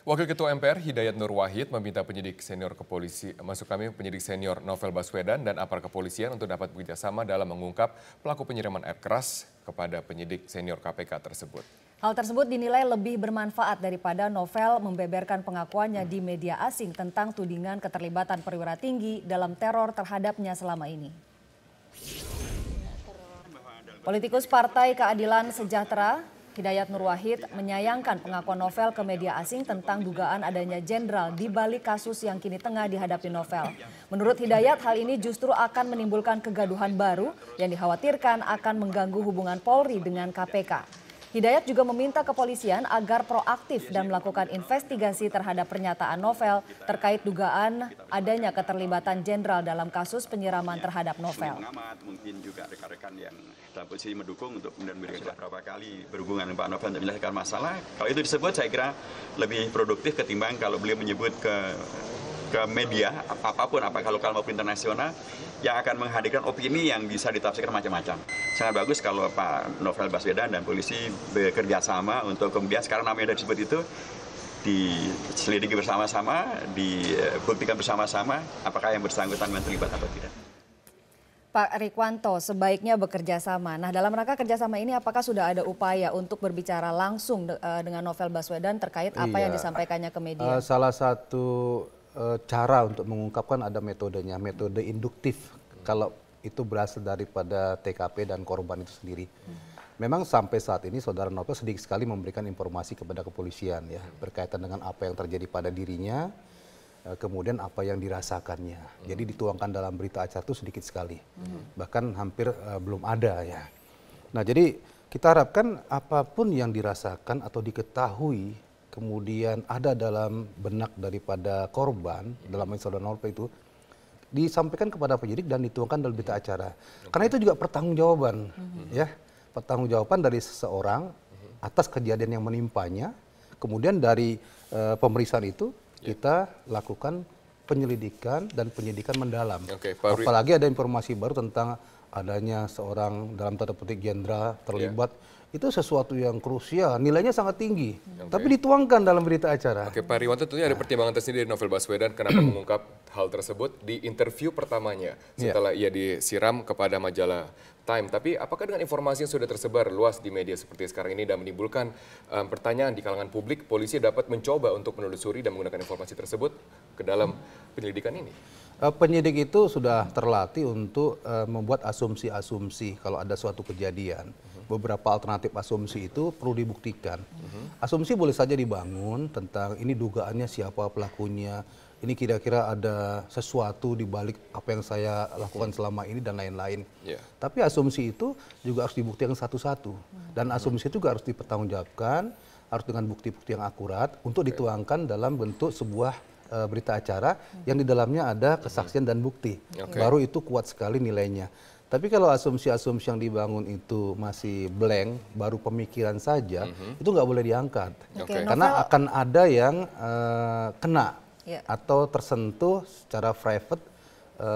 Wakil Ketua MPR Hidayat Nur Wahid meminta penyidik senior penyidik senior Novel Baswedan dan aparat kepolisian untuk dapat bekerjasama dalam mengungkap pelaku penyiraman air keras kepada penyidik senior KPK tersebut. Hal tersebut dinilai lebih bermanfaat daripada Novel membeberkan pengakuannya di media asing tentang tudingan keterlibatan perwira tinggi dalam teror terhadapnya selama ini. Politikus Partai Keadilan Sejahtera Hidayat Nur Wahid menyayangkan pengakuan Novel ke media asing tentang dugaan adanya jenderal di balik kasus yang kini tengah dihadapi Novel. Menurut Hidayat, hal ini justru akan menimbulkan kegaduhan baru yang dikhawatirkan akan mengganggu hubungan Polri dengan KPK. Hidayat juga meminta kepolisian agar proaktif dan melakukan investigasi terhadap pernyataan Novel terkait dugaan adanya keterlibatan jenderal dalam kasus penyiraman terhadap Novel. Mungkin juga rekan-rekan yang dalam posisi mendukung untuk kemudian sudah berapa kali berhubungan dengan Pak Novel untuk menyelesaikan masalah. Kalau itu disebut saya kira lebih produktif ketimbang kalau beliau menyebut ke media apapun, apakah lokal maupun internasional, yang akan menghadirkan opini yang bisa ditafsirkan macam-macam. Sangat bagus kalau Pak Novel Baswedan dan polisi bekerja sama untuk kemudian sekarang namanya sudah disebut itu diselidiki bersama-sama, dibuktikan bersama-sama apakah yang bersangkutan terlibat atau tidak. Pak Rikwanto, sebaiknya bekerja sama. Nah, dalam rangka kerjasama ini apakah sudah ada upaya untuk berbicara langsung dengan Novel Baswedan terkait apa yang disampaikannya ke media? Salah satu cara untuk mengungkapkan ada metodenya, metode induktif. Kalau itu berasal daripada TKP dan korban itu sendiri. Memang sampai saat ini saudara Novel sedikit sekali memberikan informasi kepada kepolisian ya berkaitan dengan apa yang terjadi pada dirinya, kemudian apa yang dirasakannya. Jadi dituangkan dalam berita acara itu sedikit sekali, bahkan hampir belum ada ya. Nah jadi kita harapkan apapun yang dirasakan atau diketahui kemudian ada dalam benak daripada korban dalam saudara Novel itu disampaikan kepada penyidik dan dituangkan dalam berita acara. Karena itu juga pertanggungjawaban ya, pertanggungjawaban dari seseorang atas kejadian yang menimpanya. Kemudian dari pemeriksaan itu kita lakukan penyelidikan dan penyidikan mendalam. Apalagi ada informasi baru tentang adanya seorang dalam tanda petik jenderal terlibat. Itu sesuatu yang krusial, nilainya sangat tinggi, tapi dituangkan dalam berita acara. Oke, Pak Rikwanto, tentunya ada pertimbangan tersendiri dari Novel Baswedan kenapa mengungkap hal tersebut di interview pertamanya setelah ia disiram kepada majalah Time. Tapi apakah dengan informasi yang sudah tersebar luas di media seperti sekarang ini dan menimbulkan pertanyaan di kalangan publik, polisi dapat mencoba untuk menelusuri dan menggunakan informasi tersebut ke dalam penyelidikan ini? Penyidik itu sudah terlatih untuk membuat asumsi-asumsi kalau ada suatu kejadian. Beberapa alternatif asumsi itu perlu dibuktikan. Asumsi boleh saja dibangun tentang ini dugaannya siapa pelakunya, ini kira-kira ada sesuatu di balik apa yang saya lakukan selama ini dan lain-lain. Tapi asumsi itu juga harus dibuktikan satu-satu. Dan asumsi itu juga harus dipertanggungjawabkan, harus dengan bukti-bukti yang akurat untuk dituangkan dalam bentuk sebuah berita acara yang di dalamnya ada kesaksian dan bukti. Baru itu kuat sekali nilainya. Tapi kalau asumsi-asumsi yang dibangun itu masih blank, baru pemikiran saja, itu nggak boleh diangkat. Karena akan ada yang kena atau tersentuh secara private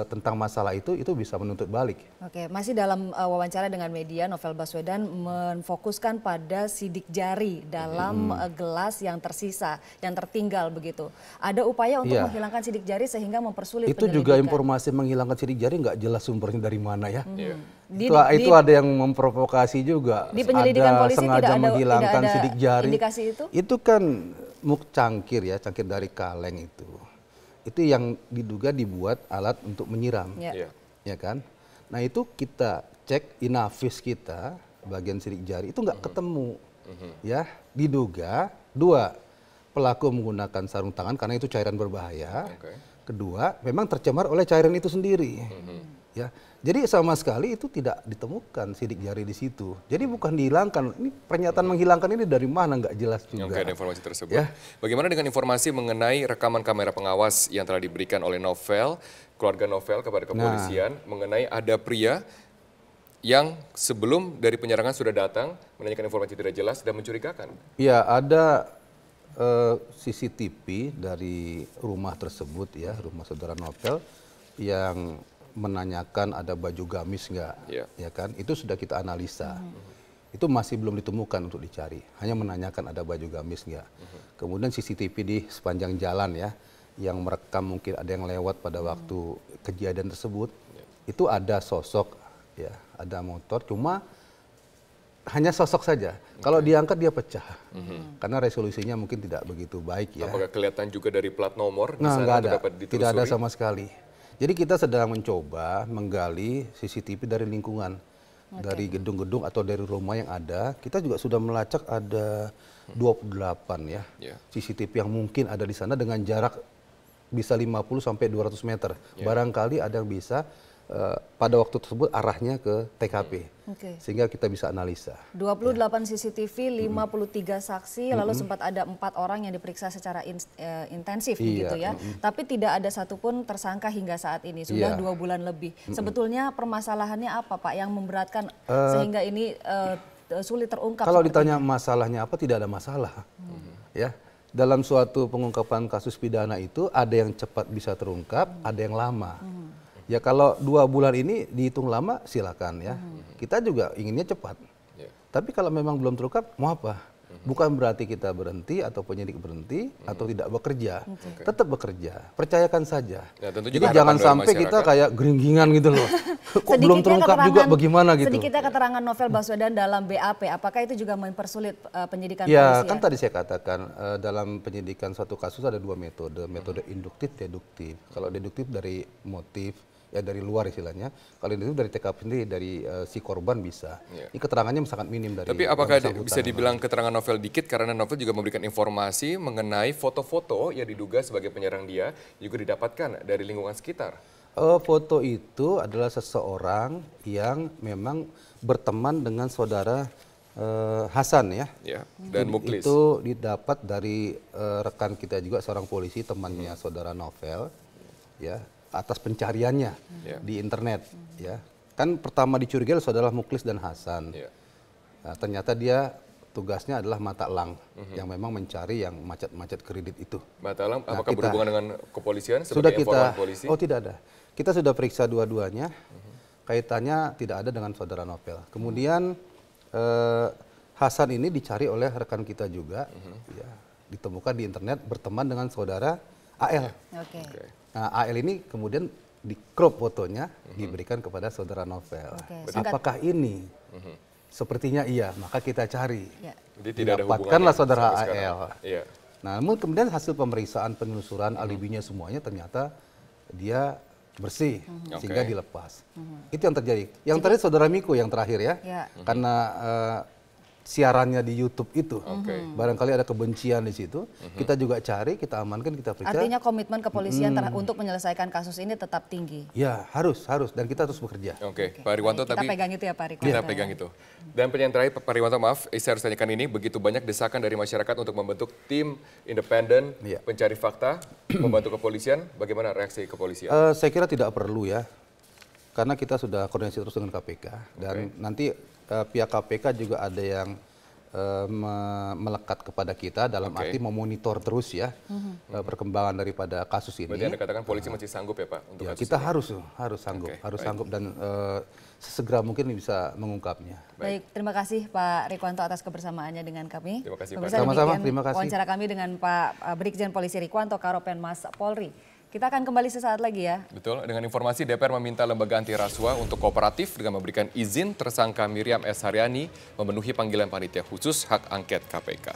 tentang masalah itu bisa menuntut balik. Oke, masih dalam wawancara dengan media, Novel Baswedan memfokuskan pada sidik jari dalam gelas yang tersisa, yang tertinggal begitu. Ada upaya untuk menghilangkan sidik jari sehingga mempersulit itu penyelidikan. Juga informasi menghilangkan sidik jari nggak jelas sumbernya dari mana ya. Itu ada yang memprovokasi juga. Di penyelidikan ada polisi sengaja menghilangkan tidak ada sidik jari. Indikasi itu? Itu kan cangkir ya, cangkir dari kaleng itu. Itu yang diduga dibuat alat untuk menyiram, ya kan? Nah itu kita cek inafis kita bagian sidik jari itu nggak ketemu, ya diduga dua pelaku menggunakan sarung tangan karena itu cairan berbahaya, kedua memang tercemar oleh cairan itu sendiri, ya. Jadi sama sekali itu tidak ditemukan sidik jari di situ. Jadi bukan dihilangkan. Ini pernyataan menghilangkan ini dari mana nggak jelas juga. Oke, ada informasi tersebut. Bagaimana dengan informasi mengenai rekaman kamera pengawas yang telah diberikan oleh Novel, keluarga Novel kepada kepolisian mengenai ada pria yang sebelum dari penyerangan sudah datang menanyakan informasi tidak jelas dan mencurigakan? Iya, ada CCTV dari rumah tersebut ya, rumah saudara Novel yang menanyakan ada baju gamis nggak, ya kan? Itu sudah kita analisa. itu masih belum ditemukan untuk dicari. Hanya menanyakan ada baju gamis nggak. Kemudian CCTV di sepanjang jalan ya, yang merekam mungkin ada yang lewat pada waktu kejadian tersebut, itu ada sosok, ya, ada motor, cuma hanya sosok saja. Kalau diangkat dia pecah, karena resolusinya mungkin tidak begitu baik ya. Apakah kelihatan juga dari plat nomor? Nah, nggak ada, dapat tidak ada ditelusuri? sama sekali. Jadi kita sedang mencoba menggali CCTV dari lingkungan, dari gedung-gedung atau dari rumah yang ada. Kita juga sudah melacak ada 28 ya CCTV yang mungkin ada di sana dengan jarak bisa 50 sampai 200 meter. Barangkali ada yang bisa pada waktu tersebut arahnya ke TKP, sehingga kita bisa analisa. 28 CCTV, 53 saksi, lalu sempat ada 4 orang yang diperiksa secara intensif begitu ya. Tapi tidak ada satupun tersangka hingga saat ini, sudah 2 bulan lebih. Sebetulnya permasalahannya apa Pak yang memberatkan sehingga ini sulit terungkap? Kalau ditanya masalahnya apa, tidak ada masalah. Ya, dalam suatu pengungkapan kasus pidana itu ada yang cepat bisa terungkap, ada yang lama. Ya kalau 2 bulan ini dihitung lama silakan ya. Kita juga inginnya cepat. Tapi kalau memang belum terungkap, mau apa? Bukan berarti kita berhenti atau penyidik berhenti atau tidak bekerja. Tetap bekerja, percayakan saja. Ya, jadi jangan sampai kita kayak geringgingan gitu loh. Kok belum terungkap juga bagaimana gitu. Sedikitnya keterangan Novel Baswedan dalam BAP, apakah itu juga mempersulit penyidikan ya, polisi? Kan tadi saya katakan dalam penyidikan suatu kasus ada 2 metode. Metode induktif, deduktif. Kalau deduktif dari motif, ya dari luar istilahnya. Kalau itu dari TKP sendiri, dari si korban bisa. Ini keterangannya sangat minim dari. Tapi apakah bisa dibilang keterangan Novel dikit karena Novel juga memberikan informasi mengenai foto-foto yang diduga sebagai penyerang dia juga didapatkan dari lingkungan sekitar? Foto itu adalah seseorang yang memang berteman dengan saudara Hasan ya. Dan Muklis. Itu didapat dari rekan kita juga, seorang polisi temannya saudara Novel, ya, atas pencariannya di internet, ya. Kan pertama dicurigai saudara Muklis dan Hasan. Nah, ternyata dia tugasnya adalah mata elang yang memang mencari yang macet-macet kredit itu. Mata elang, apakah berhubungan dengan kepolisian Sudah sebagai informan polisi? Oh tidak ada. Kita sudah periksa dua-duanya, kaitannya tidak ada dengan saudara Novel. Kemudian Hasan ini dicari oleh rekan kita juga, ya, ditemukan di internet berteman dengan saudara AL. Nah, AL ini kemudian di crop fotonya diberikan kepada saudara Novel. Apakah ini? Sepertinya iya, maka kita cari. Jadi tidak ada dapatkanlah saudara AL. Iya. Nah, namun kemudian hasil pemeriksaan, penelusuran, alibinya semuanya ternyata dia bersih sehingga dilepas. Itu yang terjadi. Yang terakhir saudara Miko yang terakhir ya, karena siarannya di YouTube itu, barangkali ada kebencian di situ. Kita juga cari, kita amankan, kita periksa. Artinya komitmen kepolisian untuk menyelesaikan kasus ini tetap tinggi. Ya harus dan kita terus bekerja. Pak Riwanto, kita pegang itu ya Pak Riwanto. Kita pegang itu. Dan pertanyaan terakhir Pak Riwanto, maaf, saya harus tanyakan ini, begitu banyak desakan dari masyarakat untuk membentuk tim independen pencari fakta, membantu kepolisian, bagaimana reaksi kepolisian? Saya kira tidak perlu ya, karena kita sudah koordinasi terus dengan KPK dan nanti pihak KPK juga ada yang melekat kepada kita dalam arti memonitor terus ya perkembangan daripada kasus ini. Berarti Anda katakan polisi masih sanggup ya Pak untuk kasus kita ini? harus sanggup dan sesegera mungkin bisa mengungkapnya. Baik, terima kasih Pak Rikwanto atas kebersamaannya dengan kami. Terima kasih Pak. Sama-sama, terima kasih. Wawancara kami dengan Pak Brigjen Polisi Rikwanto, Karopenmas Polri. Kita akan kembali sesaat lagi ya. Betul, dengan informasi DPR meminta lembaga anti rasuah untuk kooperatif dengan memberikan izin tersangka Miriam S. Haryani memenuhi panggilan panitia khusus hak angket KPK.